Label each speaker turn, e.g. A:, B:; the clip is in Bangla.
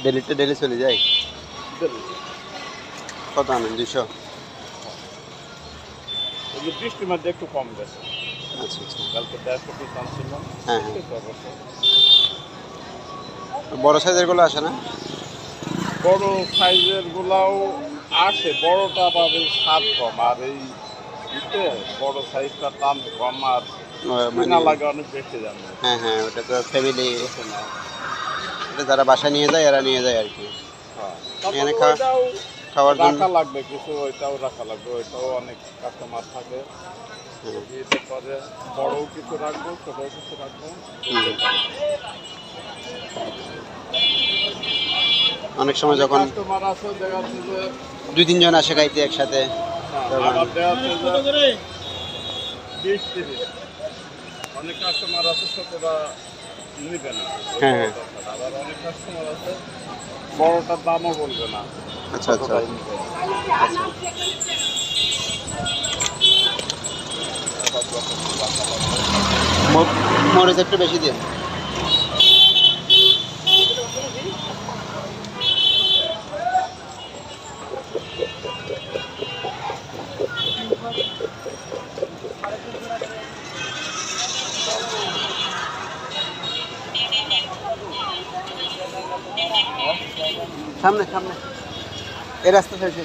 A: ডেলি চলে যায়। কত আনেন? 200?
B: বৃষ্টির মধ্যে একটু কম গেছে।
A: আচ্ছা আচ্ছা।
B: কালকে 150 পিস আনছিলাম।
A: হ্যাঁ হ্যাঁ। বড় সাইজের গুলো আসে না?
B: বড় সাইজের গুলাও আসে, বড়টা আবার স্বাদ কম, আর এই বড় সাইজটা দাম কম, আর
A: মানে
B: কিনা লাগে অনেক বেশি জানে।
A: হ্যাঁ হ্যাঁ, ওটা তো ফ্যামিলি, এটা যারা বাসায় নিয়ে যায় এরা নিয়ে যায় আর কি। এখানে খাওয়ার জন্য
B: রাখা লাগবে কিছু, ওইটাও রাখা লাগবে, ওইটাও অনেক কাস্টমার থাকে। এতে পরে বড়ও কিছু রাখবো, ছোটও কিছু রাখবো।
A: অনেক সময় যখন
B: কাস্টমার আছে দেখা যাচ্ছে যে
A: 2-3 জন আসে খাইতে একসাথে,
B: আবার দেখা যাচ্ছে যে 20-30 অনেক কাস্টমার আছে ছোটরা নিবে না।
A: হ্যাঁ হ্যাঁ।
B: আবার অনেক কাস্টমার আছে বড়টার দামও বলবে না।
A: আচ্ছা আচ্ছা। মরিচ একটু বেশি দিয়ে। সামনে সামনে এই রাস্তা থেকে।